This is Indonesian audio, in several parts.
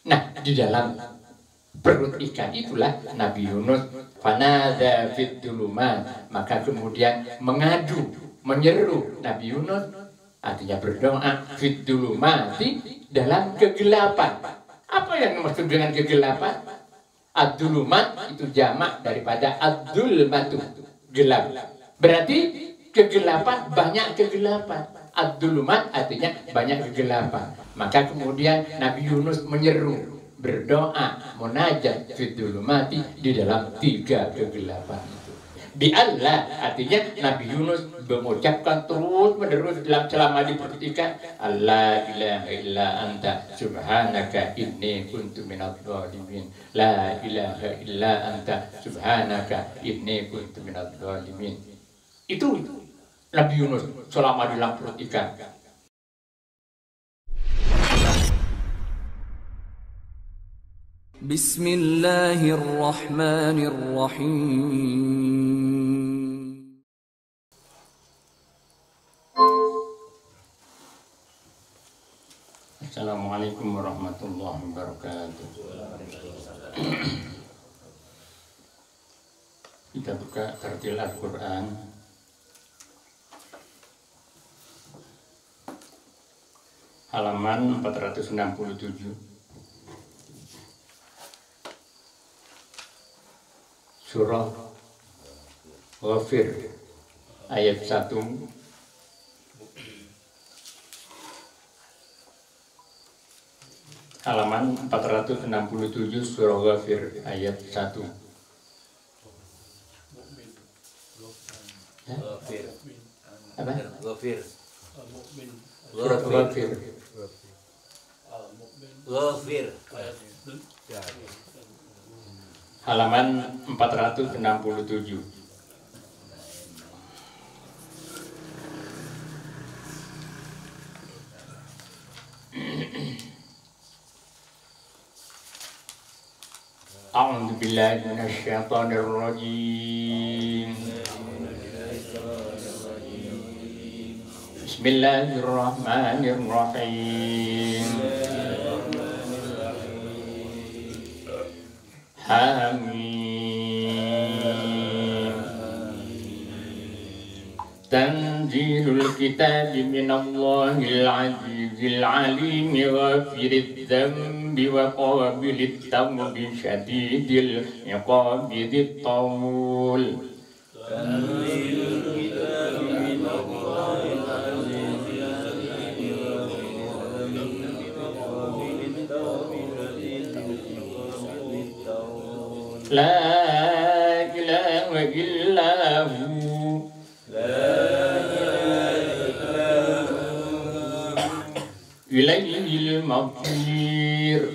Nah, di dalam perut ikan itulah Nabi Yunus fanada fid dulumat, maka kemudian mengadu, menyeru Nabi Yunus, artinya berdoa fid dulumati, dalam kegelapan. Apa yang dimaksud dengan kegelapan? Ad-dulumat itu jamak daripada ad-dulmatu, gelap. Berarti kegelapan, banyak kegelapan. Ad-dulumat artinya banyak kegelapan. Maka kemudian Nabi Yunus menyeru, berdoa, munajat fid-dulumati, di dalam 3 kegelapan itu. Bi Allah artinya Nabi Yunus mengucapkan terus menerus selama di perut ikan, Allah ilaha illa anta subhanaka inni kuntu minadh dhalimin, la ilaha illa anta subhanaka inni kuntu minadh dhalimin. Itu Nabi Yunus selama di dalam perut ikan. Bismillahirrahmanirrahim. Assalamualaikum warahmatullahi wabarakatuh. Kita buka tartil Al-Quran halaman 467, surah Ghafir ayat 1 halaman 467, surah Ghafir ayat 1. Ghafir. Apa? Ghafir. Surat Ghafir. Ghafir. Halaman 467. A'udzu billahi minasy syaithanir rajim. Bismillahirrahmanirrahim. Hamim. Tanzilul kitabi minallahil azizil alim ghafiriz dzambi wa qabilit tawbi syadidil iqabi dzit tawl. Tanzilul kitabi minallahil azizil alim la ilaha illahu ilaihil maghfir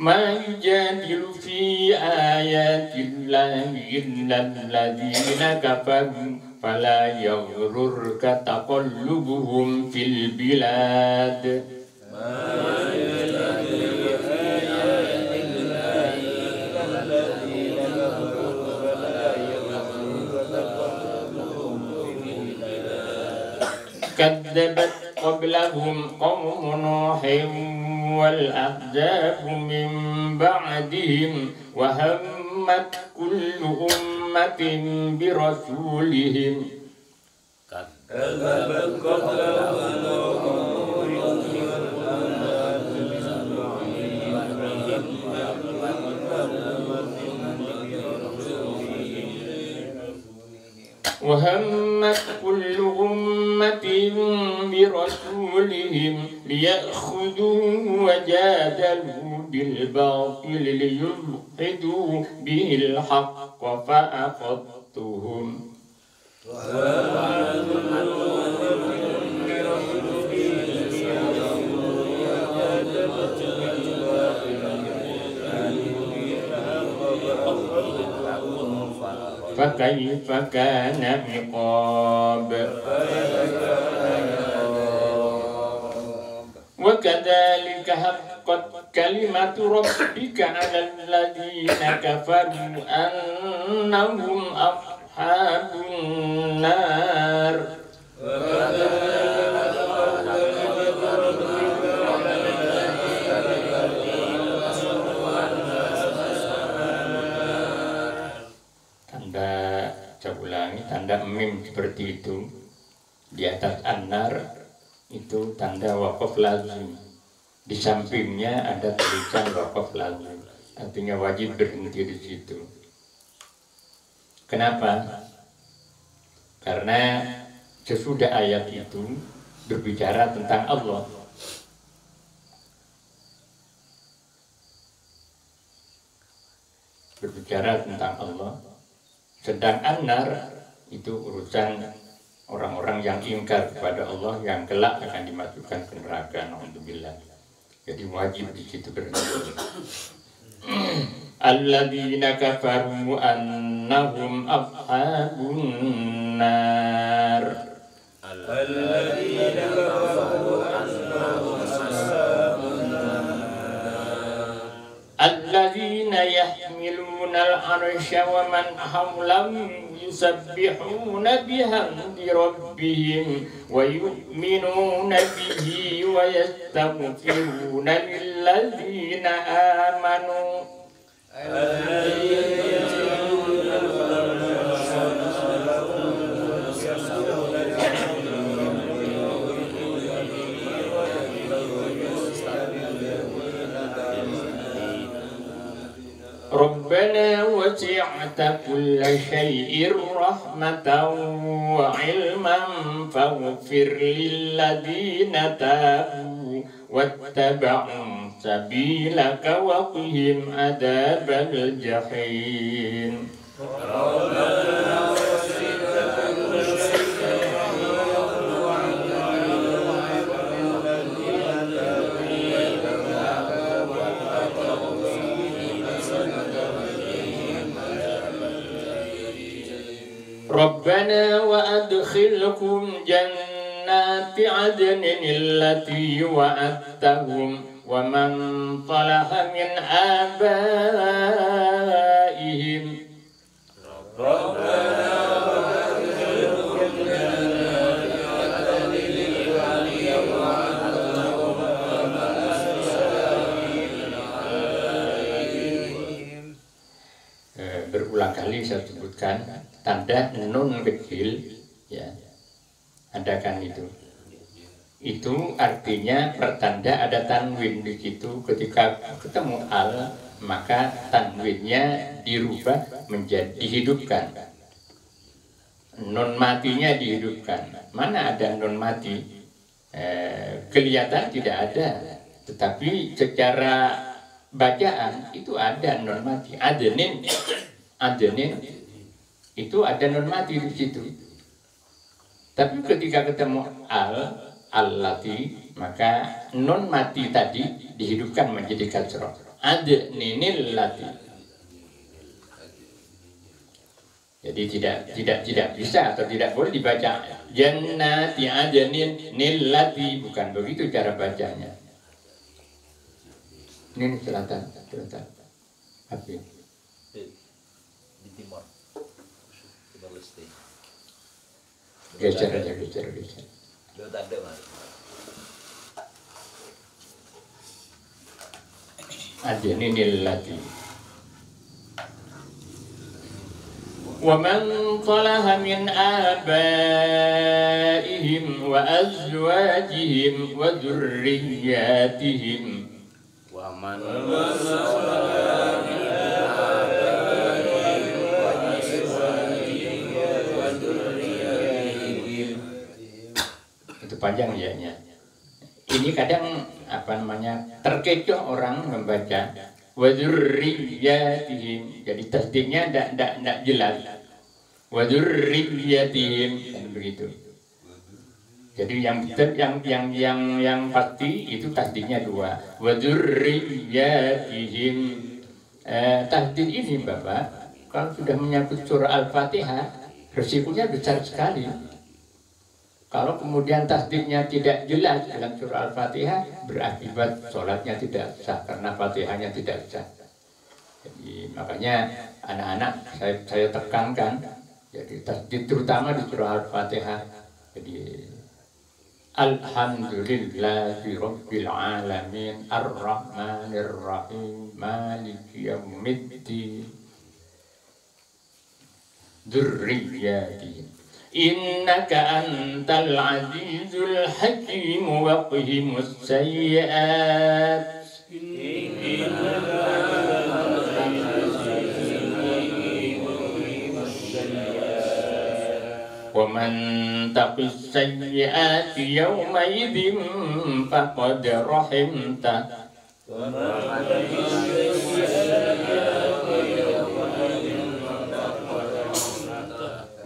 ma yujadilu fi ayatillahi illal ladzina kafaru fala yaghrurka taqallubuhum fil bilad. كذبت قبلهم قوم نوح والأحزاب من بعدهم وهمت كل أمة برسولهم كذبت قبلهم وهمت كل أمة برسولهم ليأخذوه وجادلوا بالباطل ليدحضوا به الحق فأخذتهم فكيف كان عقاب وكذلك حقت كلمة ربك على الذين كفروا أنهم أصحاب النار tanda mim seperti itu. Di atas an-nar itu tanda waqaf lazim. Di sampingnya ada tulisan waqaf lazim. Artinya wajib berhenti di situ. Kenapa? Karena sesudah ayat itu berbicara tentang Allah. Berbicara tentang Allah. Sedang an-nar itu urusan orang-orang yang ingkar kepada Allah yang kelak akan dimasukkan ke neraka. Alhamdulillah. Jadi wajib di situ berhenti. Alladzina kafaru annahum ashabun nar. Alladzina kafaru annahum ashabun nar. Alladzina yahmiluna al-arsya wa man hawlahu yusabbihuna bihamdi rabbihim wa yu'minuna bihi wa yastaghfiruna lilladzina amanu. Rabbana wasi'ta kulla syai'ir rahmatan wa ilman faghfir lilladzina tabu wattaba'u sabilaka wa qihim adzabal jahim. Rabbana wasi'ta kulla Rabbana wa adkhilhum jannati adnin allati wa'adtahum wa man talaha min abaihim. Rabbana wa adkhilhum jannati adnin allati wa'adtahum wa man talaha min abaihim. Berulang kali saya sebutkan tanda nun kecil, ya, ada kan itu artinya pertanda ada tanwin di situ. Ketika ketemu al, maka tanwinnya dirubah menjadi dihidupkan, nun matinya dihidupkan. Mana ada nun mati? Kelihatan tidak ada, tetapi secara bacaan itu ada nun mati. Adnin itu ada non mati di situ. Tapi ketika ketemu allati, maka non mati tadi dihidupkan menjadi kasrah. Adninil lati. Jadi tidak bisa atau tidak boleh dibaca jannati adninil lati, bukan begitu cara bacanya. Ini selatan. Habis. Di timur. Geser. Adninil lati. Wa man talaha min abaihim wa azwajihim wa dhurriyyatihim wa man talaha min panjang ya. Ini kadang terkecoh orang membaca wa dzurriyyatihim, jadi tasdiknya tidak jelas. Wa dzurriyyatihim kan begitu. Jadi yang pasti itu tasdiknya dua. Wa dzurriyyatihim. Tasdik ini Bapak, kalau sudah menyangkut surah Al-Fatihah, resikonya besar sekali. Kalau kemudian tasdiknya tidak jelas dalam surah Al-Fatihah, berakibat sholatnya tidak sah karena Fatihahnya tidak sah. Jadi makanya anak-anak saya tekankan, jadi tasdik terutama di surah Al-Fatihah. Jadi Alhamdulillahi Rabbil Alamin Ar-Rahmanir Rahim Maliki Yaumiddin Dzurriyyatihim. إنك أنت العزيز الحكيم وقهم السيئات ومن تق السيئات يومئذ فقد رحمته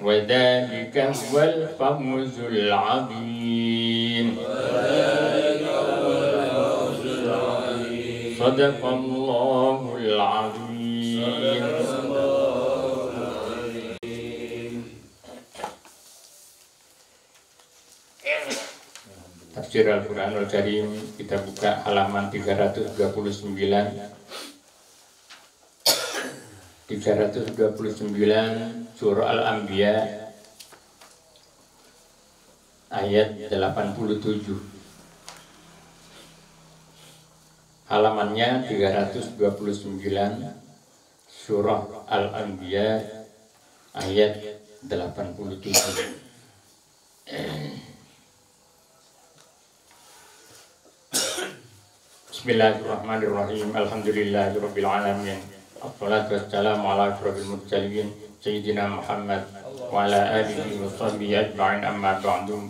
وذلك هو الفوز العظيم صدق الله العظيم. Tafsir Al-Quranul Karim, kita buka halaman 329 surah Al-Anbiya ayat 87. Halamannya 329 surah Al-Anbiya ayat 87. Bismillahirrahmanirrahim. Alhamdulillahirabbil alamin. Assalatu wassalamu ala asyrofil mursalin sayyidina Muhammad wa ala alihi wa sahbihi ajma'in, amma ba'du.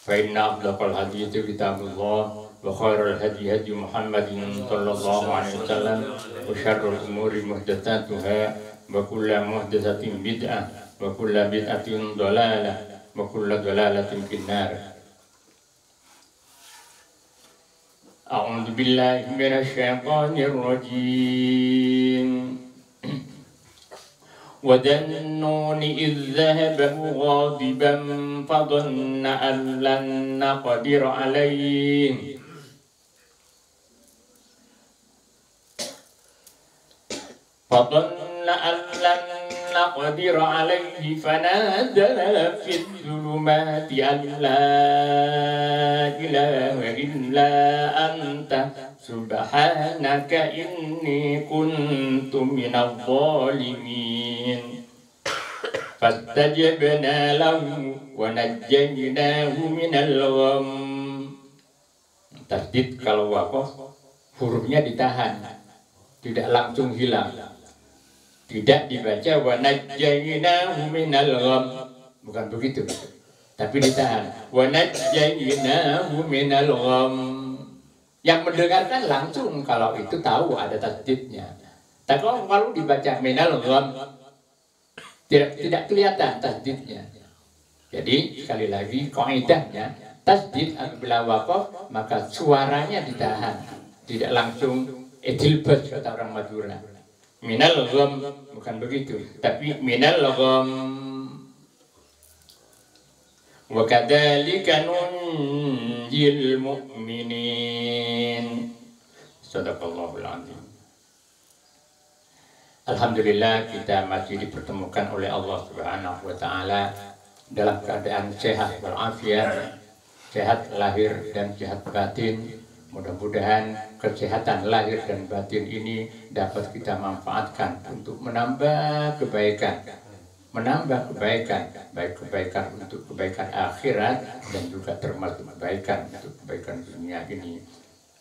Fa inna afdaqal hadithi kitabullah wa khairal hadi hadi Muhammadin sallallahu alaihi wasallam wa syarrul umuri muhdatsatuha wa kullu muhdatsatin bid'ah wa kullu bid'atin dhalalah wa kullu dhalalatin finnar. أعوذ بالله من الشيطان الرجيم وذا النون إذ ذهب مغاضبا فظن أن لن نقدر عليه نقدر عليه فنادى في الظلمات أن لا إله إلا أنت سبحانك إني كنت من الظالمين فاستجبنا له ونجيناه من الغم. Tasdid kalau waqaf hurufnya ditahan, tidak langsung hilang. Tidak dibaca wa najjaynahu minal gham, bukan begitu, tapi ditahan wa najjaynahu minal gham. Yang mendengarkan langsung kalau itu tahu ada tasdidnya. Tapi kalau dibaca minal gham tidak kelihatan tasdidnya. Jadi sekali lagi kaidahnya tasdid apabila waqaf maka suaranya ditahan, tidak langsung idilbas kata orang Madura. Minal gham bukan begitu, tapi minal gham. Wa kadzalika nunjil mu'minin. Shadaqallahul azim. Alhamdulillah kita masih dipertemukan oleh Allah Subhanahu wa taala dalam keadaan sehat walafiat, sehat lahir dan sehat batin. Mudah-mudahan kesehatan lahir dan batin ini dapat kita manfaatkan untuk menambah kebaikan, baik kebaikan untuk kebaikan akhirat dan juga termasuk kebaikan untuk kebaikan dunia ini.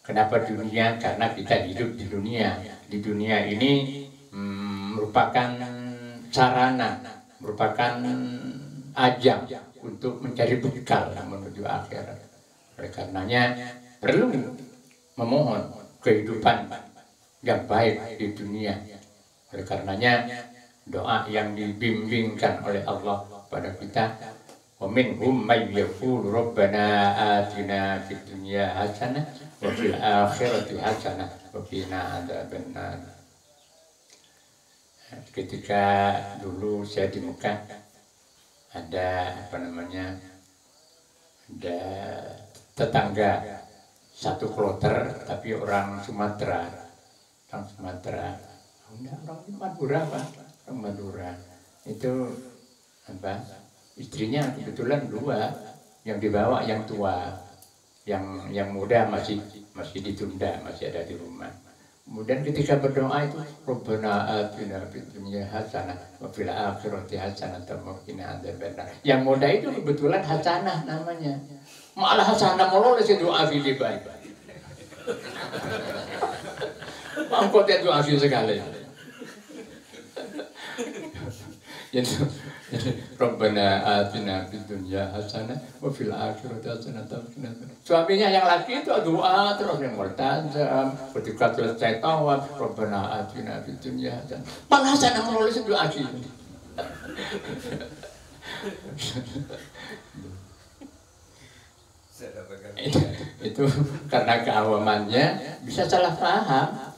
Kenapa dunia? Karena kita hidup di dunia. Di dunia ini merupakan sarana, merupakan ajang untuk mencari bekal menuju akhirat. Oleh karenanya perlu memohon kehidupan yang baik di dunia. Oleh karenanya doa yang dibimbingkan oleh Allah pada kita, wa minhum may yaqulu rabbana atina fid dunya hasanah wa fil akhirati hasanah wa qina adzabannar. Ketika dulu saya di Mekah ada ada tetangga satu kloter tapi orang Sumatera, orang Madura Pak, orang Madura itu istrinya kebetulan dua, yang dibawa yang tua, yang muda masih ditunda, masih ada di rumah. Kemudian ketika berdoa itu Rabbana atina fid dunya hasanah wa fil akhirati hasanah wa qina adzabannar. Yang muda itu kebetulan hasanah namanya. Malah hasanah mulu sih doa pilih baik. Mangkotnya doa pilih sekali. Jadi Rabbana atina fid dunya hasanah wa fil akhirati hasanah wa qina adzabannar. Suaminya yang laki itu doa terus yang multazam, ketika selesai tawaf Rabbana atina fid dunya hasanah. Malah hasanah menulis doa gitu. Itu karena keawamannya bisa salah paham.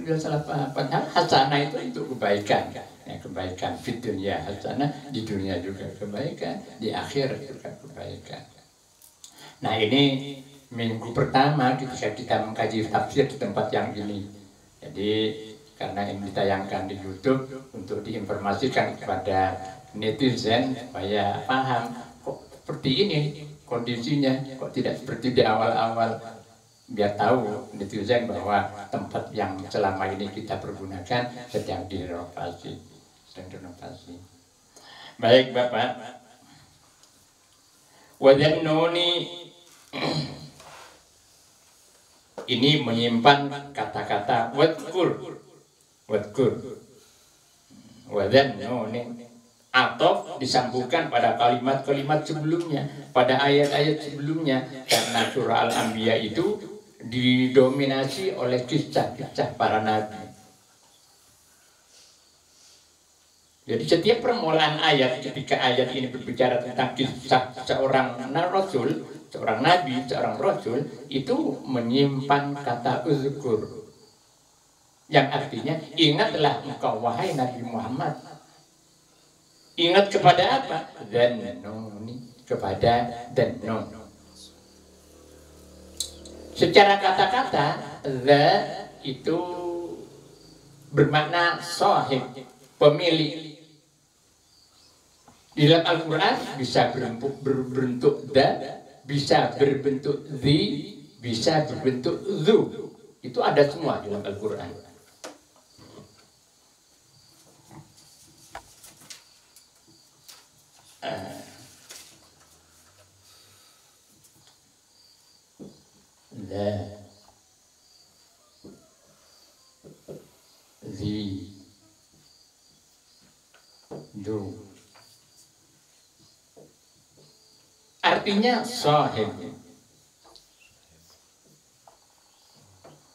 Bisa salah paham. Padahal hasanah itu untuk kebaikan. Ya, kebaikan di dunia hasanah, di dunia juga kebaikan, di akhir juga kebaikan. Nah ini minggu pertama ketika kita mengkaji tafsir di tempat yang ini. Jadi karena ini ditayangkan di YouTube untuk diinformasikan kepada netizen supaya paham kok seperti ini kondisinya, kok tidak seperti di awal-awal. Biar tahu netizen bahwa tempat yang selama ini kita pergunakan sedang direnovasi. Baik Bapak. Wadhannuni ini menyimpan kata-kata wadkur. Wadhannuni atau disambungkan pada kalimat-kalimat sebelumnya, pada ayat-ayat sebelumnya, karena surah Al-Anbiya itu didominasi oleh kisah-kisah para nabi. Jadi setiap permulaan ayat, ketika ayat ini berbicara tentang kisah seorang rasul, seorang nabi, seorang rasul, itu menyimpan kata uzkur, yang artinya ingatlah engkau wahai Nabi Muhammad. Ingat kepada apa? Dhannuni, kepada Dhannun. Secara kata-kata, the itu bermakna sahib, pemilik. Di dalam Al-Quran bisa berbentuk da, bisa berbentuk zi, bisa berbentuk zu. Itu ada semua di dalam Al-Quran. Da, zi, du. Artinya sahib,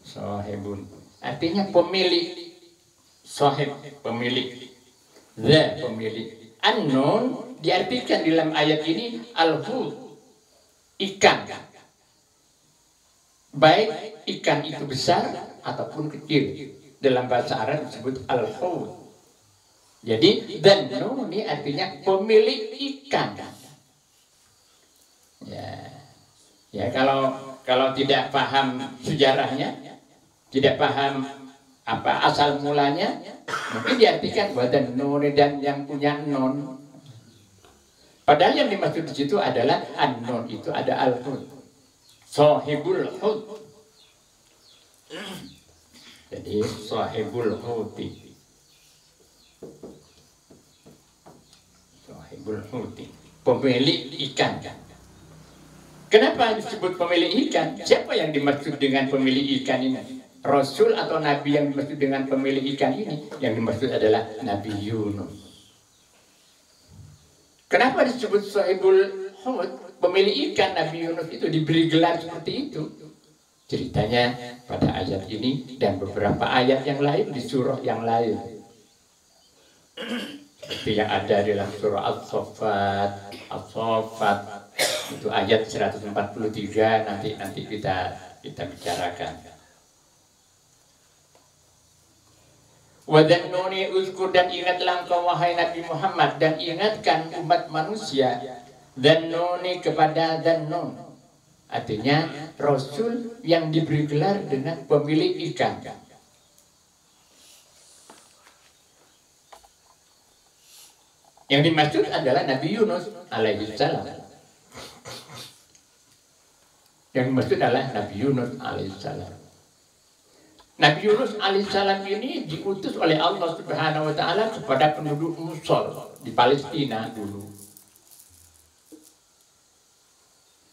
sahibun, artinya pemilik, sahib, pemilik, the, pemilik. An-nun diartikan dalam ayat ini al-hud, ikan, baik ikan itu besar ataupun kecil. Dalam bahasa Arab disebut al-hud. Jadi dan-nun ini artinya pemilik ikan. Ya kalau tidak paham sejarahnya, tidak paham apa asal mulanya, mungkin diartikan badan nun dan yang punya non. Padahal yang dimaksud di situ adalah an-nun itu ada al-hud, sahibul hud. Jadi sahibul huti, sahibul huti, pemilik ikan. Kenapa disebut pemilik ikan? Siapa yang dimaksud dengan pemilik ikan ini? Rasul atau Nabi yang dimaksud dengan pemilik ikan ini? Yang dimaksud adalah Nabi Yunus. Kenapa disebut sahibul hud? Pemilik ikan Nabi Yunus itu diberi gelar seperti itu. Ceritanya pada ayat ini dan beberapa ayat yang lain di surah yang lain. Seperti yang ada dalam surah As-Saffat, itu ayat 143 nanti kita bicarakan. Wadhannuni uzkur, dan ingatlah engkau wahai Nabi Muhammad, dan ingatkan umat manusia dhannuni kepada Dhannun. Artinya Rasul yang diberi gelar dengan pemilik ikan. Yang dimaksud adalah Nabi Yunus alaihissalam. Yang dimaksud adalah Nabi Yunus alaihissalam. Nabi Yunus alaihissalam ini diutus oleh Allah Subhanahu wa taala kepada penduduk Mosul di Palestina dulu.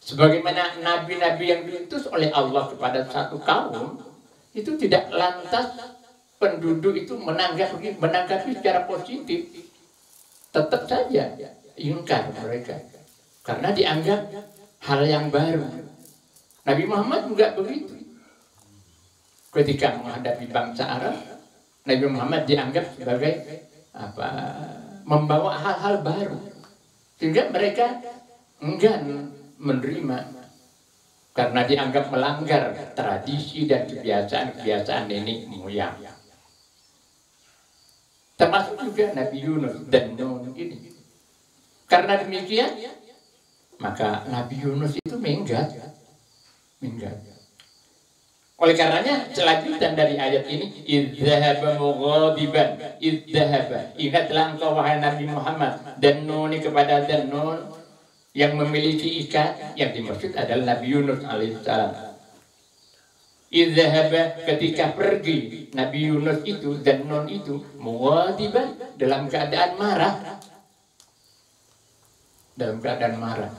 Sebagaimana nabi-nabi yang diutus oleh Allah kepada satu kaum, itu tidak lantas penduduk itu menanggapi secara positif. Tetap saja ingkar mereka. Karena dianggap hal yang baru. Nabi Muhammad juga begitu. Ketika menghadapi bangsa Arab, Nabi Muhammad dianggap sebagai membawa hal-hal baru, sehingga mereka enggan menerima karena dianggap melanggar tradisi dan kebiasaan nenek moyang. Termasuk juga Nabi Yunus dan Nun ini. Karena demikian, maka Nabi Yunus itu minggat. Oleh karenanya selanjutan dari ayat ini, idzhaba mughadiban, idzhaba, ingatlah engkau wahai Nabi Muhammad dan Nun kepada dan Nun yang memiliki ikat, yang dimaksud adalah Nabi Yunus alaihissalam. Idzhaba, ketika pergi Nabi Yunus itu dan Nun itu mughadiban, dalam keadaan marah. Dalam keadaan marah.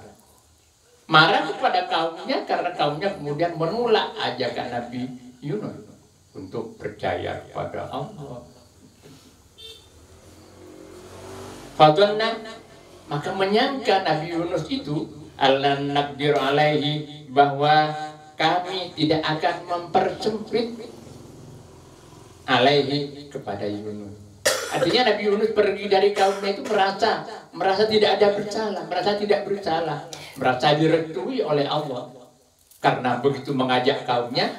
Marah kepada kaumnya karena kaumnya kemudian menolak ajakan Nabi Yunus untuk percaya kepada Allah. Fadhanna, maka menyangka Nabi Yunus itu allan naqdir alaihi, bahwa kami tidak akan mempersempit alaihi kepada Yunus. Artinya Nabi Yunus pergi dari kaumnya itu merasa tidak ada bersalah, merasa tidak bersalah, merasa direstui oleh Allah. Karena begitu mengajak kaumnya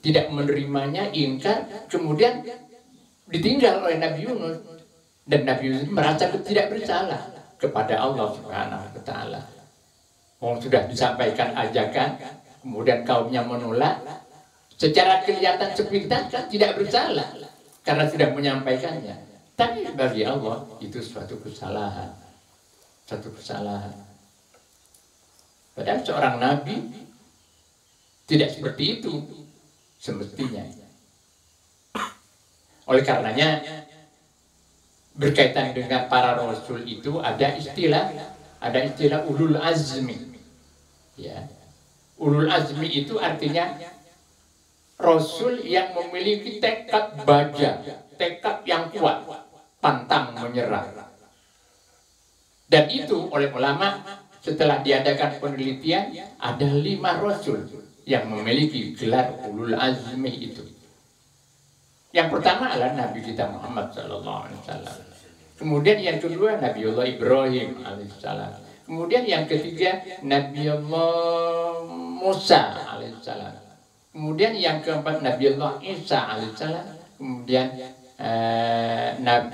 tidak menerimanya, ingkar, kemudian ditinggal oleh Nabi Yunus. Dan Nabi Yunus merasa tidak bersalah kepada Allah Subhanahu wa taala. Sudah disampaikan ajakan, kemudian kaumnya menolak, secara kelihatan sepintas kan tidak bersalah karena sudah menyampaikannya. Tapi bagi Allah itu suatu kesalahan. Padahal seorang nabi tidak seperti itu semestinya. Oleh karenanya berkaitan dengan para rasul itu ada istilah ulul azmi. Ya. Ulul azmi itu artinya rasul yang memiliki tekad baja, tekad yang kuat, pantang menyerah. Dan itu oleh ulama setelah diadakan penelitian ada 5 rasul yang memiliki gelar ulul azmi itu. Yang pertama adalah Nabi kita Muhammad SAW. Kemudian yang kedua Nabiullah Ibrahim alaihissalam. Kemudian yang ketiga Nabiullah Musa alaihissalam. Kemudian yang keempat Nabiullah Isa alaihissalam. Kemudian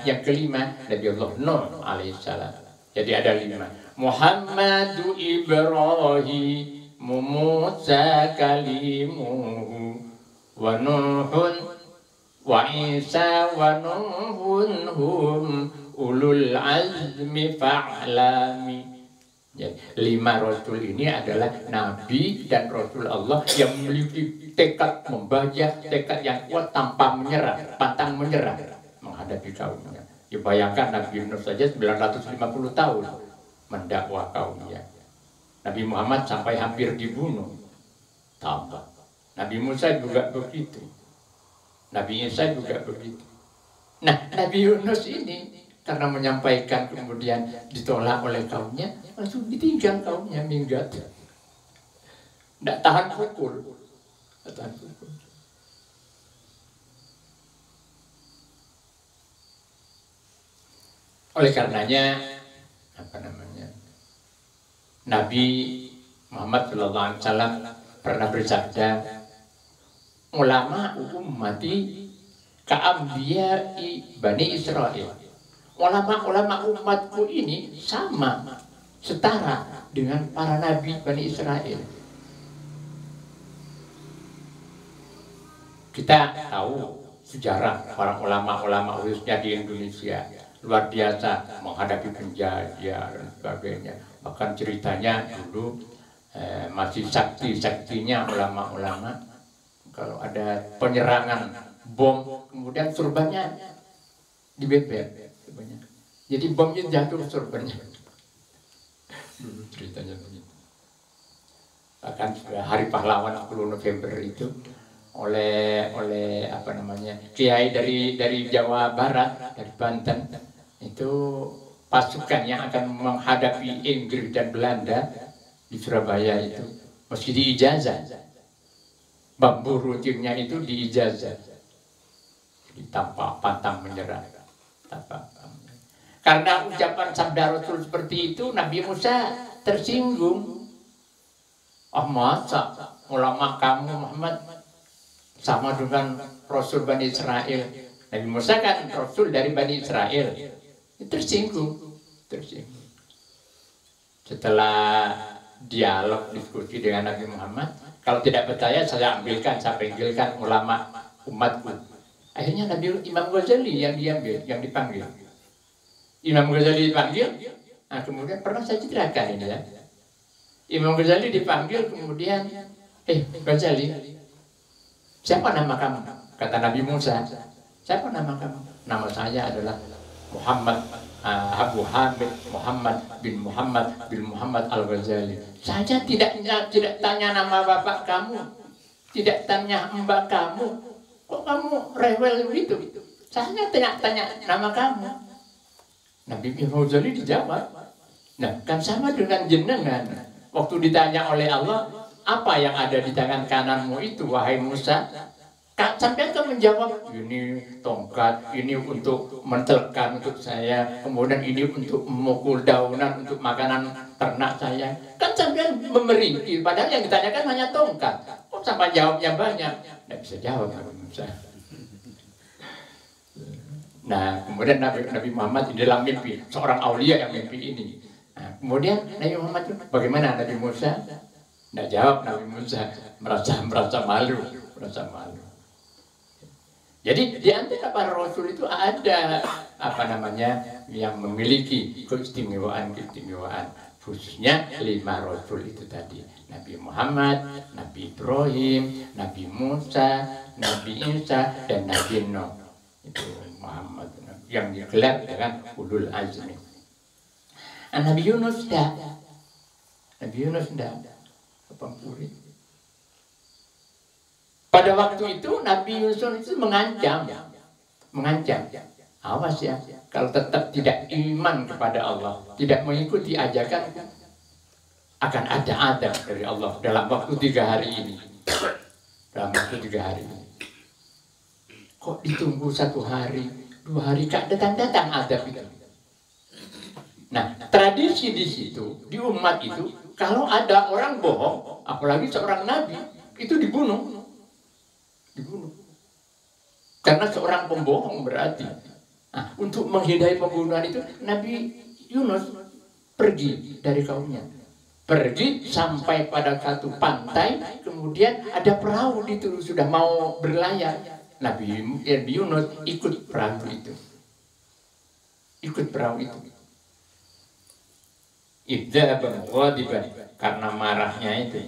yang kelima Nabiullah Nuh alaihissalam. Jadi ada 5. Muhammadu Ibrahim Musa kalimuhu wa Nuhun wa Isa wa Nuhun hum ulul azmi fa'lami. Ya, 5 rasul ini adalah nabi dan rasul Allah yang memiliki tekad membaca, tekad yang kuat tanpa menyerah, pantang menyerah menghadapi kaumnya. Ya, bayangkan Nabi Yunus saja 950 tahun mendakwah kaumnya. Nabi Muhammad sampai hampir dibunuh. Tambah. Nabi Musa juga begitu. Nabi Isa juga begitu. Nah, Nabi Yunus ini karena menyampaikan kemudian ditolak oleh kaumnya, langsung ditinggal kaumnya, minggat. Tidak tahan pukul. Oleh karenanya, Nabi Muhammad SAW pernah bersabda, ulama ummati ka'ambiyai Bani Israel. Ulama-ulama umatku ini sama, setara dengan para nabi Bani Israel. Kita tahu sejarah para ulama-ulama khususnya di Indonesia luar biasa menghadapi penjajah dan sebagainya. Bahkan ceritanya dulu masih saktinya ulama-ulama Kalau ada penyerangan bom, kemudian surbannya dibeber. Jadi bomnya jatuh surbannya. Ceritanya begitu. Bahkan Hari Pahlawan 10 November itu oleh apa namanya, kiai dari Jawa Barat, dari Banten, itu pasukan yang akan menghadapi Inggris dan Belanda di Surabaya itu mesti diijazah. Bambu runcingnya itu diijazah. Tanpa pantang menyerah. Karena ucapan sabda Rasul seperti itu, Nabi Musa tersinggung. Oh, masa ulama kamu Muhammad sama dengan Rasul Bani Israel? Nabi Musa kan Rasul dari Bani Israel. Tersinggung. Setelah dialog diskusi dengan Nabi Muhammad, kalau tidak percaya saya panggilkan ulama umatku. Akhirnya Imam Ghazali yang dipanggil. Imam Ghazali dipanggil, nah kemudian pernah saya ceritakan ini ya. Imam Ghazali dipanggil kemudian, Ghazali, siapa nama kamu? Kata Nabi Musa, siapa nama kamu? Nama saya adalah Muhammad Abu Hamid Muhammad bin Muhammad Al-Ghazali. Saya tidak tanya nama bapak kamu, tidak tanya mbak kamu. Kok kamu rewel begitu? Saya tanya nama kamu. Nabi Ghazali dijawab, nah kan sama dengan jenengan. Waktu ditanya oleh Allah, apa yang ada di tangan kananmu itu, wahai Musa? Sampai kan menjawab, ini tongkat, ini untuk mentelkan untuk saya, kemudian ini untuk memukul daunan untuk makanan ternak saya. Kan sampai memberi, padahal yang ditanyakan hanya tongkat. Kok sampai jawabnya banyak? Tidak bisa jawab Nabi Musa. Nah, kemudian Nabi Muhammad di dalam mimpi, seorang aulia yang mimpi ini. Nah, kemudian Nabi Muhammad, bagaimana Nabi Musa? Tidak jawab Nabi Musa, merasa malu. Jadi di antara para rasul itu ada apa namanya yang memiliki keistimewaan, khususnya 5 rasul itu tadi. Nabi Muhammad, Nabi Ibrahim, Nabi Musa, Nabi Isa, dan Nabi Nuh. Itu Muhammad yang digelar dengan ulul azmi. Nabi Yunus tidak. Pada waktu itu Nabi Yunus itu mengancam. Awas ya, kalau tetap tidak iman kepada Allah, tidak mengikuti ajakan, akan ada adab dari Allah dalam waktu 3 hari ini. Kok ditunggu 1 hari, 2 hari, kak datang adab itu. Nah, tradisi di situ, di umat itu, kalau ada orang bohong, apalagi seorang nabi, itu dibunuh. Karena seorang pembohong berarti. Nah, untuk menghindari pembunuhan itu, Nabi Yunus pergi dari kaumnya. Pergi sampai pada satu pantai, kemudian ada perahu itu sudah mau berlayar. Nabi Yunus ikut perahu itu. Karena marahnya itu.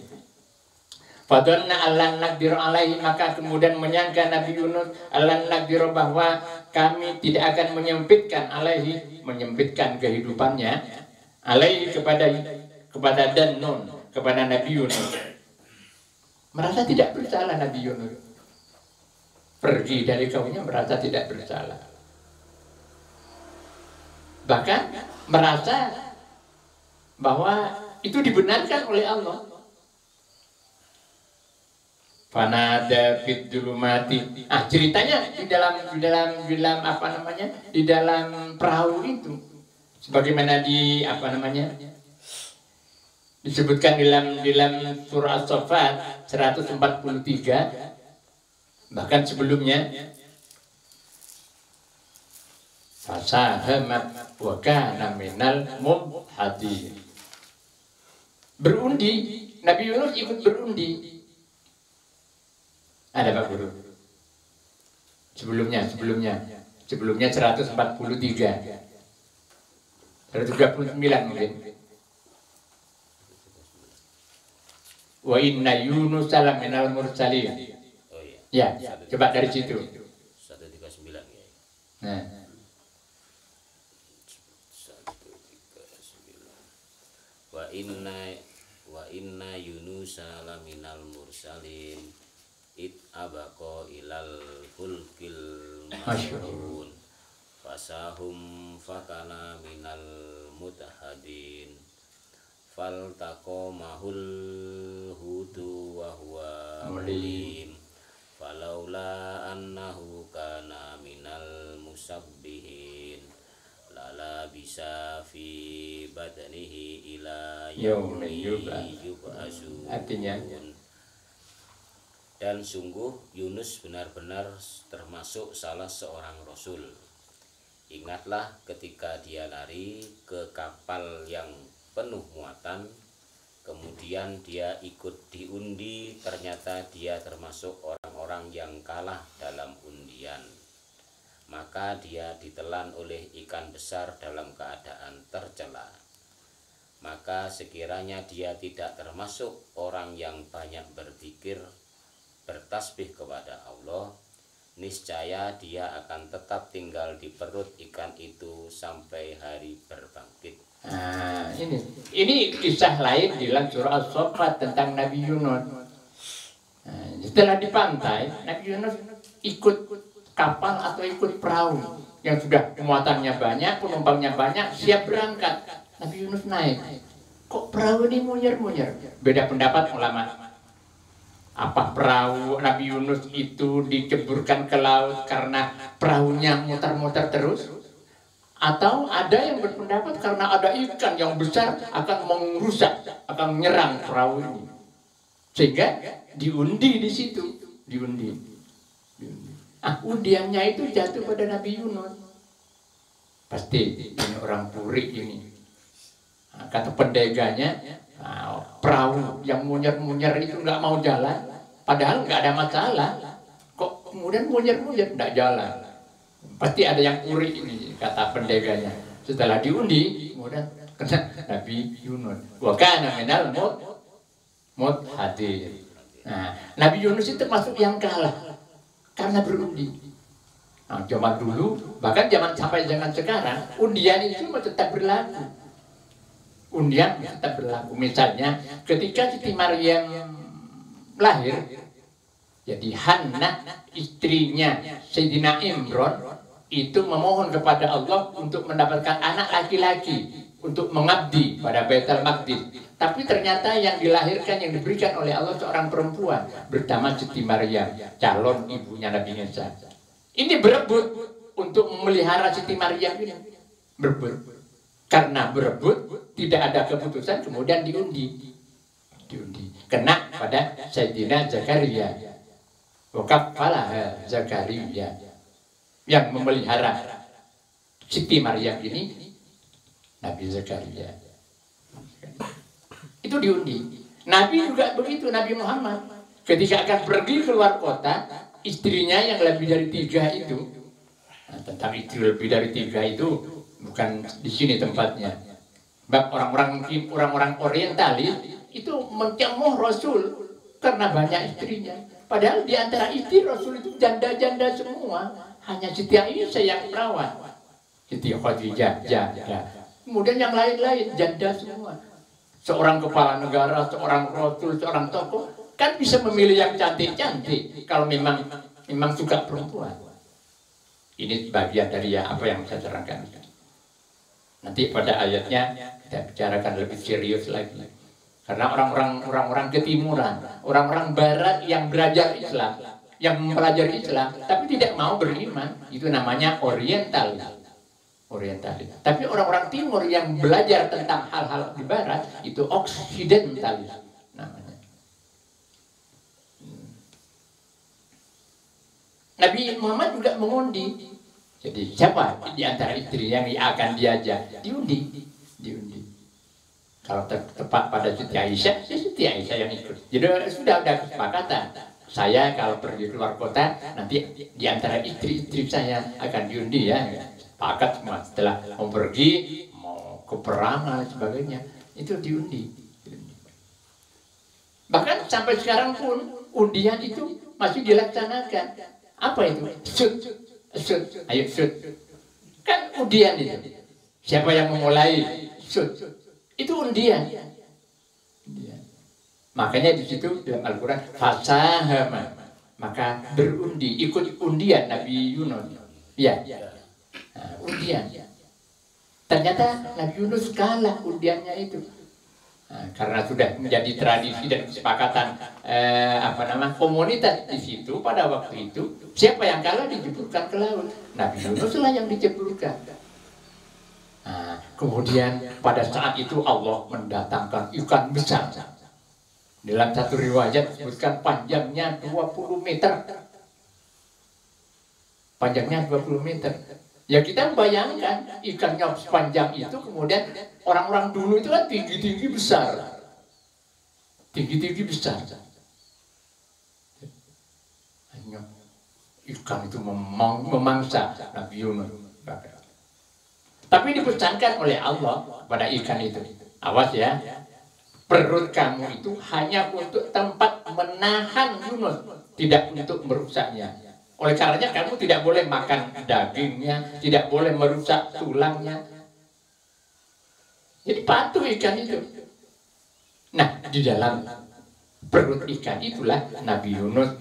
Fadonna allan naqdir alaihi, maka kemudian menyangka Nabi Yunus allan naqdir, bahwa kami tidak akan menyempitkan kehidupannya alaihi kepada Dannun, kepada Nabi Yunus. Merasa tidak bersalah Nabi Yunus. Pergi dari kaumnya merasa tidak bersalah. Bahkan merasa bahwa itu dibenarkan oleh Allah. Fanada fid dzulumati. Ceritanya di dalam apa namanya? Di dalam perahu itu. Sebagaimana disebutkan dalam surah As-Saffat 143, bahkan sebelumnya, fasahamat wa kana minal mubhadin. Berundi, Nabi Yunus ikut berundi. Ada Pak Guru? Sebelumnya 143, 139 mungkin. Wa inna Yunus minal mursalin. Ya, coba dari situ. 139 ya. Nah, 139. Wa inna Yunusa laminal mursalin id abaqo ilal fulkil masyhun fasahum fakana minal mutahadin faltaqo mahul hutu wa huwa mulim falaula annahu kana minal musabbihin lala bisa fi badanihi ila yaumi yub'atsun. artinya Dan sungguh Yunus benar-benar termasuk salah seorang rasul. Ingatlah ketika dia lari ke kapal yang penuh muatan, kemudian dia ikut diundi, ternyata dia termasuk orang-orang yang kalah dalam undian. Maka dia ditelan oleh ikan besar dalam keadaan tercela. Maka sekiranya dia tidak termasuk orang yang banyak berzikir, bertasbih kepada Allah, niscaya dia akan tetap tinggal di perut ikan itu sampai hari berbangkit. Nah, ini kisah lain di dalam surah As-Saffat tentang Nabi Yunus. Nah, setelah di pantai, Nabi Yunus ikut kapal atau ikut perahu yang sudah muatannya banyak, penumpangnya banyak, siap berangkat. Nabi Yunus naik. Kok perahu ini munyer-munyer? Beda pendapat ulama. Apa perahu Nabi Yunus itu diceburkan ke laut karena perahunya muter-muter terus? Atau ada yang berpendapat karena ada ikan yang besar akan merusak, akan menyerang perahu ini, sehingga diundi di situ, diundi. Undiannya itu jatuh pada Nabi Yunus. Pasti ini orang Puri ini. Kata pendeganya, perahu yang munyer-munyer itu nggak mau jalan, padahal nggak ada masalah. Kok kemudian munyer-munyer nggak jalan? Pasti ada yang Puri ini, kata pendeganya. Setelah diundi, kemudian kena Nabi Yunus. Wa kana minal mutahadin. Nah, Nabi Yunus itu termasuk yang kalah karena berundi. Nah, zaman dulu, bahkan sampai zaman sekarang, undian itu tetap berlaku. Undian tetap berlaku. Misalnya, ketika Siti Maryam lahir, jadi Hannah, istrinya Sayyidina Imran, itu memohon kepada Allah untuk mendapatkan anak laki-laki, untuk mengabdi pada Baitul Maqdis. Tapi ternyata yang dilahirkan, yang diberikan oleh Allah seorang perempuan bernama Siti Maryam, calon ibunya Nabi Isa. Ini berebut untuk memelihara Siti Maryam ini. Berebut. Karena berebut, tidak ada keputusan, kemudian diundi. Kena pada Sayyidina Zakaria. Wakafalah Zakaria. Yang memelihara Siti Maryam ini, Nabi Zakaria. Itu diundi. Nabi juga begitu, Nabi Muhammad. Ketika akan pergi keluar kota, istrinya yang lebih dari 3 itu. Nah, tentang istri lebih dari 3 itu bukan di sini tempatnya. Sebab orang-orang Orientalis itu mencemoh Rasul karena banyak istrinya. Padahal di antara istri Rasul itu janda-janda semua. Hanya Siti Aisyah yang perawan. Siti Khadijah, janda. Kemudian yang lain-lain janda semua. Seorang kepala negara, seorang Rasul, seorang tokoh kan bisa memilih yang cantik-cantik kalau memang suka perempuan. Ini bagian dari apa yang saya terangkan. Nanti pada ayatnya kita bicarakan lebih serius lagi. Karena orang-orang ketimuran, orang-orang barat yang belajar Islam, yang mempelajari Islam, tapi tidak mau beriman, itu namanya orientalis. Tapi orang-orang timur yang belajar tentang hal-hal di barat, itu oksidentalis namanya. Nabi Muhammad juga mengundi. Jadi siapa di antara istri yang akan diajak? Diundi. Kalau tepat pada Siti Aisyah, ya Siti Aisyah yang ikut. Jadi sudah ada kesepakatan. Saya kalau pergi keluar kota, nanti di antara istri-istri saya akan diundi ya. Sepakat semua. Setelah mau pergi, mau ke perang dan sebagainya, itu diundi. Bahkan sampai sekarang pun undian itu masih dilaksanakan. Apa itu? Sud. Ayo sud. Kan undian itu. Siapa yang memulai? Sud. Itu undian. Makanya di situ dalam Al-Quran fasahama, maka berundi, ikut undian Nabi Yunus. Ya, undian. Ternyata Nabi Yunus kalah undiannya itu. Karena sudah menjadi tradisi dan kesepakatan komunitas di situ pada waktu itu, siapa yang kalah dijeburkan ke laut. Nabi Yunus lah yang dijeburkan. Kemudian pada saat itu Allah mendatangkan ikan besar. Dalam satu riwayat disebutkan panjangnya 20 meter. Panjangnya 20 meter. Ya kita bayangkan ikannya sepanjang itu, kemudian orang-orang dulu itu kan tinggi-tinggi besar. Tinggi-tinggi besar. Ikan itu memangsa Nabi Yunus. Tapi dipesankan oleh Allah pada ikan itu. Awas ya. Perut kamu itu hanya untuk tempat menahan Yunus, tidak untuk merusaknya. Oleh karenanya kamu tidak boleh makan dagingnya, tidak boleh merusak tulangnya. Jadi patuh ikan itu. Nah, di dalam perut ikan itulah Nabi Yunus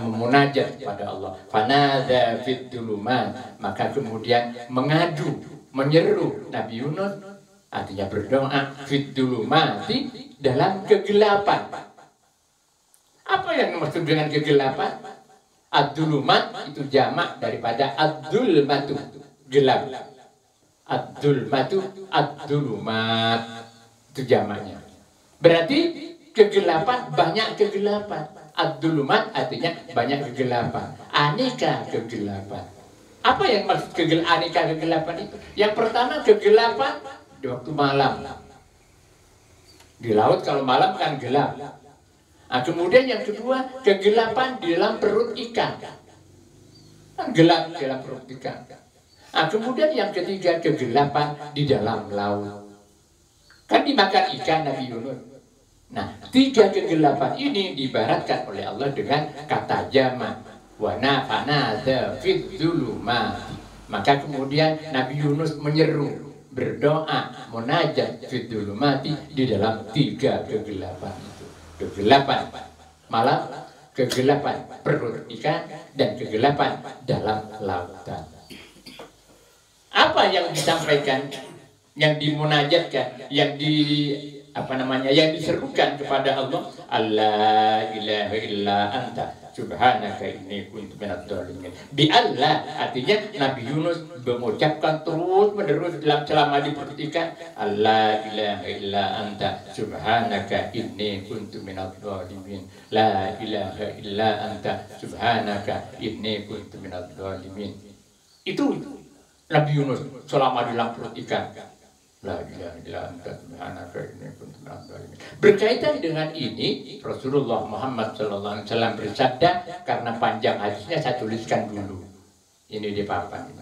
memunajat kepada Allah. Fanada fid dulumat, maka kemudian mengadu, menyeru Nabi Yunus. Artinya berdoa fit dulu mati dalam kegelapan. Apa yang dimaksud dengan kegelapan? Ad-dulumat itu jamak daripada ad-dulmatu, gelap. Ad-dulmatu, ad-dulumat itu jamaknya. Berarti kegelapan, banyak kegelapan. Ad-dulumat artinya banyak kegelapan. Aneka kegelapan. Apa yang maksud aneka kegelapan itu? Yang pertama kegelapan di waktu malam. Di laut kalau malam kan gelap. Kemudian yang kedua kegelapan di dalam perut ikan. Kan gelap di dalam perut ikan. Kemudian yang ketiga kegelapan di dalam laut. Kan dimakan ikan Nabi Yunus. Nah, tiga kegelapan ini diibaratkan oleh Allah dengan kata jama. Wa nafanada fid dzulumat. Maka kemudian Nabi Yunus menyeru, berdoa, munajat fid dzulumati di dalam tiga kegelapan itu. Kegelapan malam, kegelapan perut ikan, dan kegelapan dalam lautan. Apa yang disampaikan, yang dimunajatkan, yang diserukan kepada Allah? Allah ilaha illa anta subhanaka inni kuntu minadz dzalimin. Bi Allah artinya Nabi Yunus mengucapkan terus menerus selama di perut ikan, Allah ilaha illa anta subhanaka inni kuntu minadz dzalimin. La ilaha illa anta subhanaka inni kuntu minadz dzalimin. Itu Nabi Yunus selama di dalam perut ikan. La ilaha illa anta subhanaka inni kuntu minadz dzalimin. Berkaitan dengan ini Rasulullah Muhammad SAW bersabda, karena panjang hadisnya saya tuliskan dulu. Ini di papan.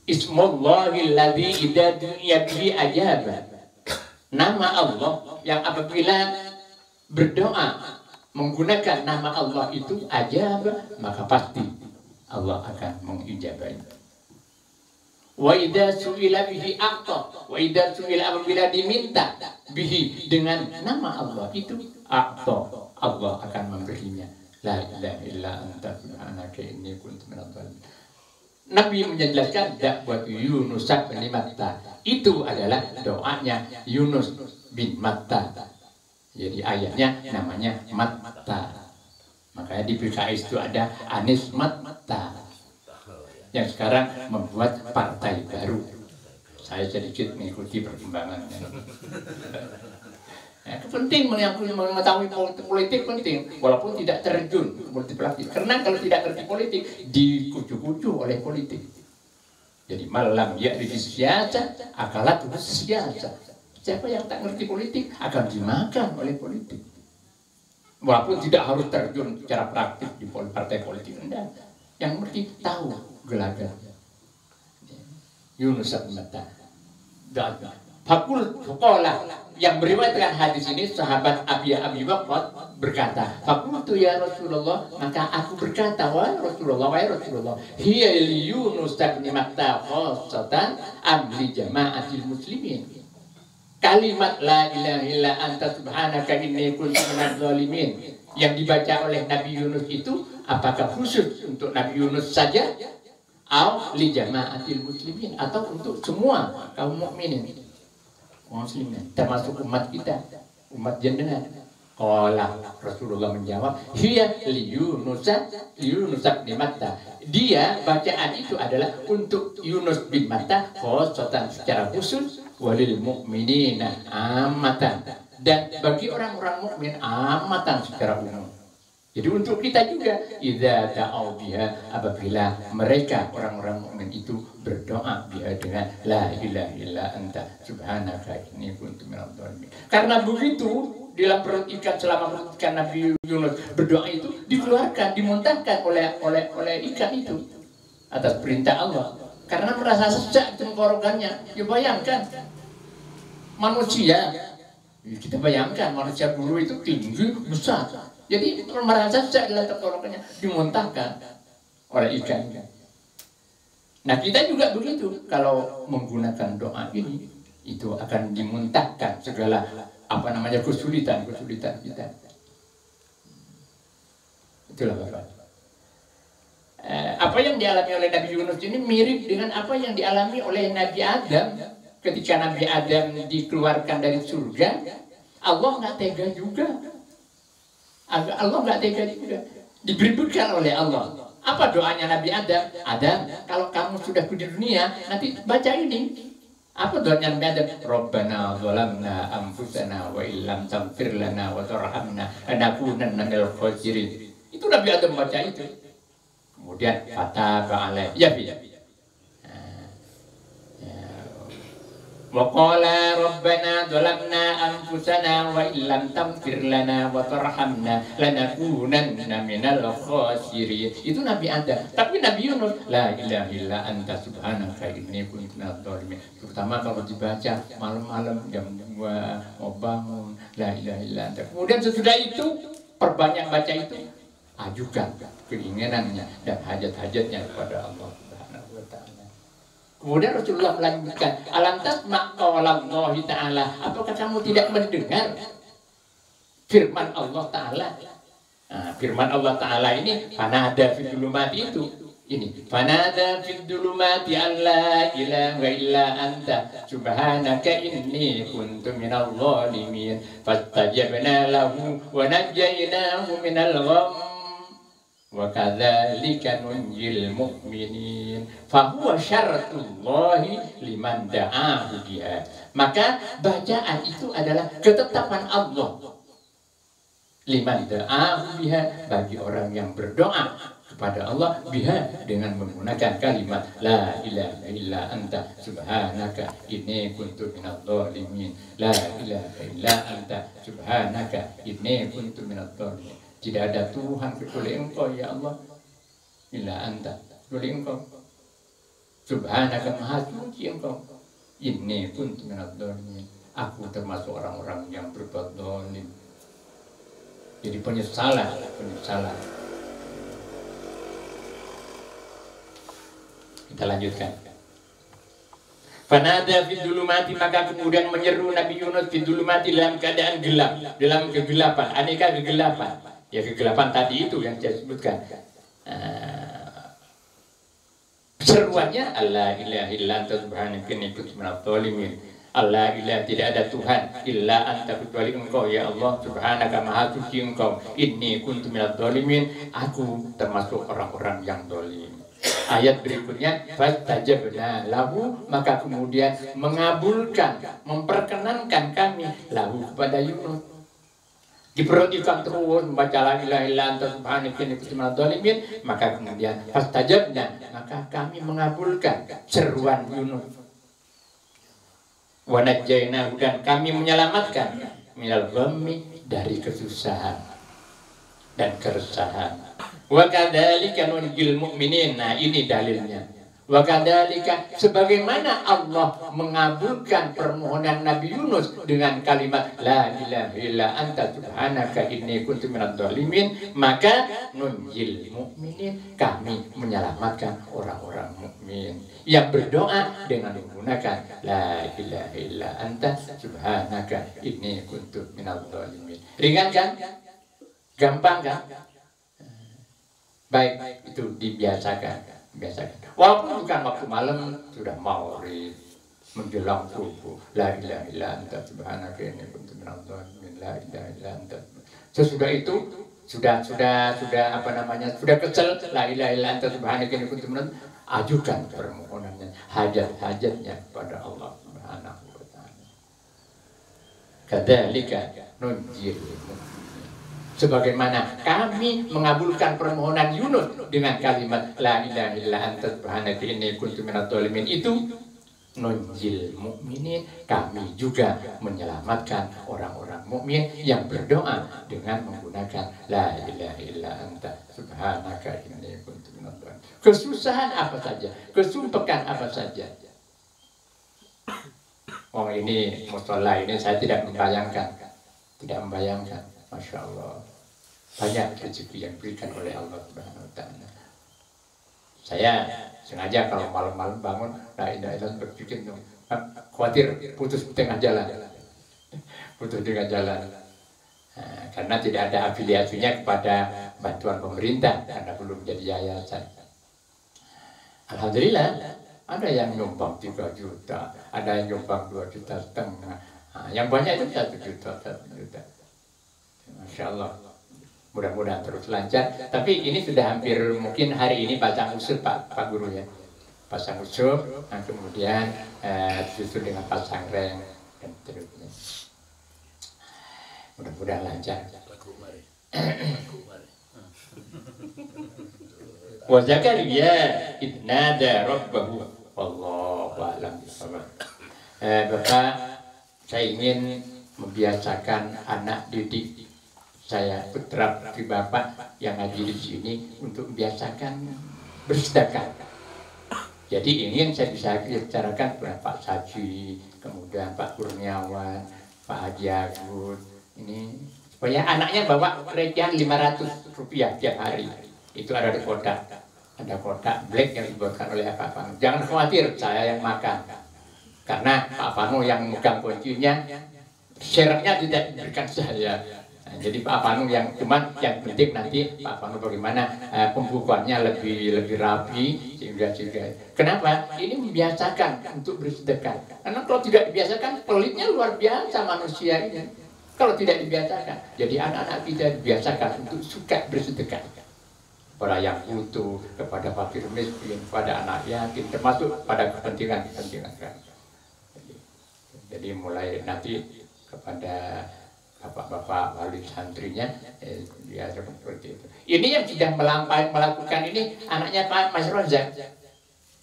Ismullahilladzi idza du'iya bihi ajaba. Nama Allah yang apabila berdoa menggunakan nama Allah itu ajab, maka pasti Allah akan mengijabah. Wa idza su'ila bihi aqta, wa idza su'ila apabila diminta bihi dengan nama Allah itu aqta, Allah akan memberinya. La ilaha illa anta subhanaka inni kuntu minadz dzalimin. Nabi menjelaskan dakwah Yunus bin Matta itu adalah doanya Yunus bin Matta. Jadi ayatnya namanya Matta. Makanya di PKS itu ada Anies Matta yang sekarang membuat partai baru. Saya sedikit mengikuti perkembangannya. Penting mengetahui politik penting, walaupun tidak terjun ke politik praktis. Karena kalau tidak ngerti politik, dikucu-kucu oleh politik. Jadi malam ya di siasa, akalat siasa. Siapa yang tak ngerti politik akan dimakan oleh politik. Walaupun tidak harus terjun secara praktis di partai politik. Enggak. Yang ngerti tahu gelagat. Yunus bin Matta. Fakul sekolah yang meriwayatkan hadis ini sahabat Abi Waqqas berkata, "Fakultu ya Rasulullah," maka aku berkata, "Wahai Rasulullah, wahai Rasulullah, hiya li Yunus bin Matta khassatan am li jama'atil muslimin." Kalimat la ilaha illa anta subhanaka inni kuntu minadz zalimin yang dibaca oleh Nabi Yunus itu apakah khusus untuk Nabi Yunus saja atau li jama'atil muslimin atau untuk semua kaum mukminin muslimin termasuk umat kita, umat jenengan? Qala, Rasulullah menjawab, hiya li Yunus bin Matta. Dia bacaan itu adalah untuk Yunus bin Matta khosotan secara khusus, walil mu'minina amatan, dan bagi orang-orang mukmin amatan secara umum. Jadi untuk kita juga, idza ta'au biha, apabila mereka orang-orang mukmin itu berdoa biha dengan la ilaha illa anta subhanaka inni kuntu minadz zalimin. Karena begitu dalam perut ikan, selama perut ikan Nabi Yunus berdoa itu dikeluarkan, dimuntahkan oleh ikan itu atas perintah Allah. Karena merasa sesak tenggorokannya. Ya bayangkan manusia, kita bayangkan manusia guru itu tinggi besar. Jadi merasa sesak dalam tenggorokannya, dimuntahkan oleh ikan. Nah kita juga begitu, kalau menggunakan doa ini itu akan dimuntahkan segala kesulitan kita. Itulah Bapak. Apa yang dialami oleh Nabi Yunus ini mirip dengan apa yang dialami oleh Nabi Adam ketika Nabi Adam dikeluarkan dari surga. Allah nggak tega juga. Allah nggak tega juga. Diberikan oleh Allah. Apa doanya Nabi Adam? Adam, kalau kamu sudah di dunia, nanti baca ini. Apa doanya Nabi Adam? Rabbana zalamna anfusana wa illam taghfir lana wa tarhamna lanakunanna minal khasirin. Itu Nabi Adam baca itu. Kemudian fataba alaih. Ya, wa qala rabbana zalamna anfusana wa illam taghfir lana wa tarhamna lanakunanna minal khasirin. Itu Nabi Adam. Tapi Nabi Yunus, la ilaha illa anta subhanaka inni kuntu minadz zalimin. Terutama kalau dibaca malam-malam jam 2 mau bangun, la ilaha illa anta. Kemudian sesudah itu perbanyak baca itu, ajukan keinginannya dan hajat-hajatnya kepada Allah Subhanahu wa taala. Kemudian Rasulullah melanjutkan, alam tasma' qaulallahi ta'ala, apakah kamu tidak mendengar firman Allah Ta'ala? Nah, firman Allah Ta'ala ini fanada fid dhulumati itu. Ini fanada fid dhulumati alla ilaha illa anta subhanaka inni kuntu minadz zalimin fastajabna lahu wa najjaynahu minal gham wa kadzalika nunjil mu'minin fahuwa syaratullahi liman da'ahu biha. Maka bacaan itu adalah ketetapan Allah liman da'ahu biha, bagi orang yang berdoa kepada Allah biha dengan menggunakan kalimat la ilaha illa anta subhanaka inni kuntu minadz zalimin, la ilaha illa anta subhanaka inni kuntu minadz zalimin. Tidak ada Tuhan kecuali Engkau ya Allah, illa anta, kecuali Engkau, subhanaka maha suci Engkau, inni kuntu minadz zalimin, aku termasuk orang-orang yang berbuat zalim. Jadi penyesalan. Kita lanjutkan. Fanada fid dhulumati, maka kemudian menyeru Nabi Yunus fid dhulumati dalam keadaan gelap, dalam kegelapan, aneka kegelapan. Ya kegelapan tadi itu yang saya sebutkan. Seruannya Allah ilaha illa anta subhanaka inni kuntu minadz zalimin. Allah ilaha, tidak ada Tuhan illa anta, kecuali Engkau ya Allah, subhanaka maha suci Engkau, inni kuntu minadz zalimin, aku termasuk orang-orang yang zalim. Ayat berikutnya fastajabna lahu, maka kemudian mengabulkan, memperkenankan kami lahu kepada Yunus. Diperhatikan terus membaca la ilaha illa anta subhanaka inni kuntu minadz zalimin, maka kemudian fastajabna, maka kami mengabulkan seruan Yunus. Wa najjaynahu, dan kami menyelamatkan minal ghammi, dari kesusahan dan keresahan. Wa kadzalika nunjil mu'minin. Nah ini dalilnya. Wa kadzalika, sebagaimana Allah mengabulkan permohonan Nabi Yunus dengan kalimat la ilaha illa anta subhanaka inni kuntu minadz dzalimin, maka nunjil mukminin, kami menyelamatkan orang-orang mukmin yang berdoa dengan menggunakan la ilaha illa anta subhanaka inni kuntu minadz dzalimin. Ringan kan? Gampang kan? Baik, itu dibiasakan. Walaupun bukan waktu malam, sudah maghrib menjelang subuh, la ilaha illa anta subhanaka inni kuntu minadz dzalimin, la ilaha illa anta. Sesudah itu sudah apa namanya, sudah kesel, la ilaha illa anta subhanaka inni kuntu minadz, ajukan permohonannya, hajat-hajatnya kepada Allah Subhanahu wa taala. Kadzalika nunjil, sebagaimana kami mengabulkan permohonan Yunus dengan kalimat la ilaha illa anta subhanaka inni kuntu minadz dzalimin, itu nunjil mukminin, kami juga menyelamatkan orang-orang mukmin yang berdoa dengan menggunakan la ilaha illa anta subhanaka inni kuntu minadz dzalimin. Kesusahan apa saja, kesumpekan apa saja. Oh, ini mushola ini saya tidak membayangkan, Masya Allah, banyak rezeki yang diberikan oleh Allah Subhanahu wa taala. Saya sengaja kalau malam-malam bangun, la ilaha illallah, berpikir khawatir putus di tengah jalan. Nah, karena tidak ada afiliasinya kepada bantuan pemerintah, karena belum jadi yayasan. Alhamdulillah, ada yang nyumbang 3 juta, ada yang nyumbang 2,5 juta. Nah, yang banyak itu 1 juta. Masya Allah, mudah-mudahan terus lancar. Tapi ini sudah hampir, mungkin hari ini pasang usul Pak Guru ya, pasang usul, nah kemudian disusul dengan pasang reng dan seterusnya. Mudah-mudahan lancar. Wa Zakaria idnada rabbahu wallahu a'lam bishawab. Bapak, saya ingin membiasakan anak didik saya, putra putri Bapak yang ngaji di sini, untuk membiasakan bersedekah. Jadi ingin saya bisa bicarakan kepada Pak Saji, kemudian Pak Kurniawan, Pak Haji Agus, ini supaya anaknya bawa recehan 500 rupiah tiap hari. Itu ada di kotak, ada kotak black yang dibuatkan oleh Pak Fano. Jangan khawatir, saya yang makan, karena Pak Fano yang megang kuncinya, syaratnya tidak diberikan saya. Nah, jadi Pak Fano yang, cuman yang penting nanti Pak Fano bagaimana pembukuannya lebih rapi, sehingga kenapa? Ini membiasakan untuk bersedekah. Karena kalau tidak dibiasakan, pelitnya luar biasa manusia ini. Kalau tidak dibiasakan, jadi anak-anak kita dibiasakan untuk suka bersedekah pada yang butuh, kepada fakir miskin, pada anak yatim, termasuk pada kepentingan kan. Jadi mulai nanti kepada bapak-bapak wali santrinya, dia seperti itu. Ini yang sudah melakukan ini anaknya Pak Mas Rozak,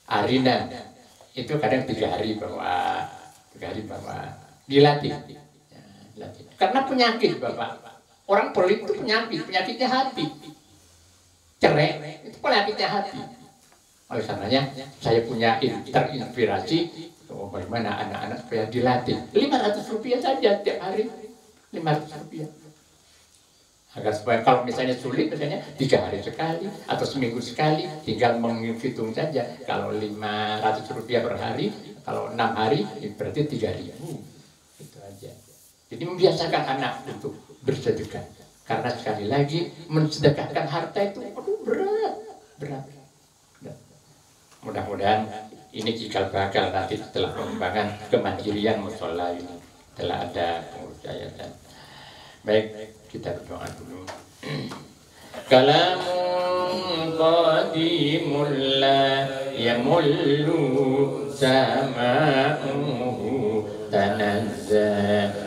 Arina, itu kadang 3 hari bawa dilatih. Karena penyakit Bapak, orang pelit itu penyakitnya hati. Cerai itu penyakitnya hati. Oleh karenanya saya punya terinspirasi, bagaimana anak-anak supaya dilatih. 500 rupiah saja tiap hari, 500 rupiah. Agar supaya kalau misalnya sulit, misalnya 3 hari sekali atau seminggu sekali, tinggal menghitung saja. Kalau 500 rupiah per hari, kalau 6 hari berarti 3.000. Itu aja. Jadi membiasakan anak untuk bersedekah. Karena sekali lagi mensedekahkan harta itu berat. Mudah-mudahan ini cikal bakal nanti setelah pengembangan kemandirian mushola ini telah ada pengurus. Baik, kita berdoa dulu. Kalamun qadimul la yamullu sama'uhu tanazzaha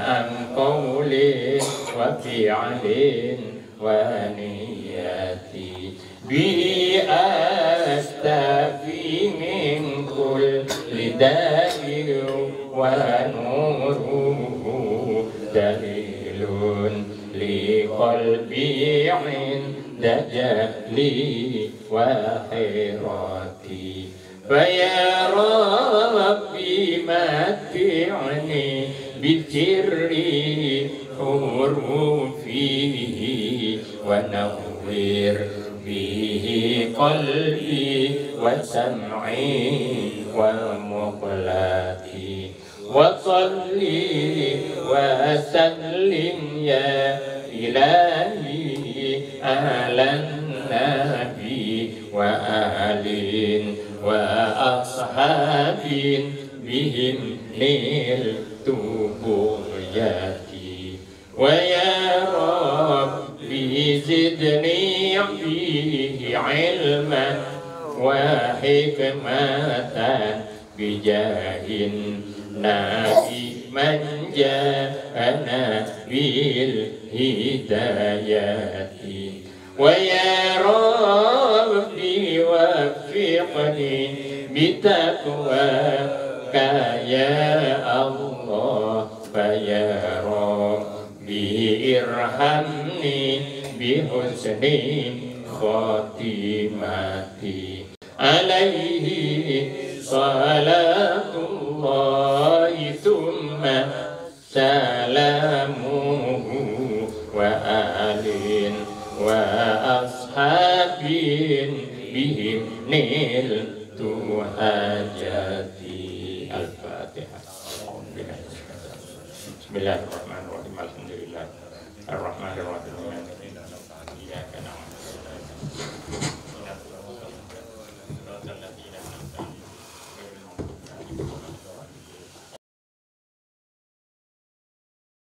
an qawlin wa fi'lin wa niyati bi astafi min kulli da'in wa nuruhu dalilun li qalbi 'inda jahli wa hirati فيا ربي متعني بسر حروفه ونور به قلبي وسمعي ومقلتي وصلي وسلم يا إلهي على النبي وآل وأصحاب بهم نلت بغيتي ويا ربي زدني فيه علما وحكمة بجاه النبي من جاءنا بالهدايات ويا ربي وفقني بتقواك يا الله فيا ربي ارحمني بحسن خاتمتي عليه صلاة الله ثم سلامه وآل وأصحاب بهم نلت حاجتي. الفاتحة. بسم الله الرحمن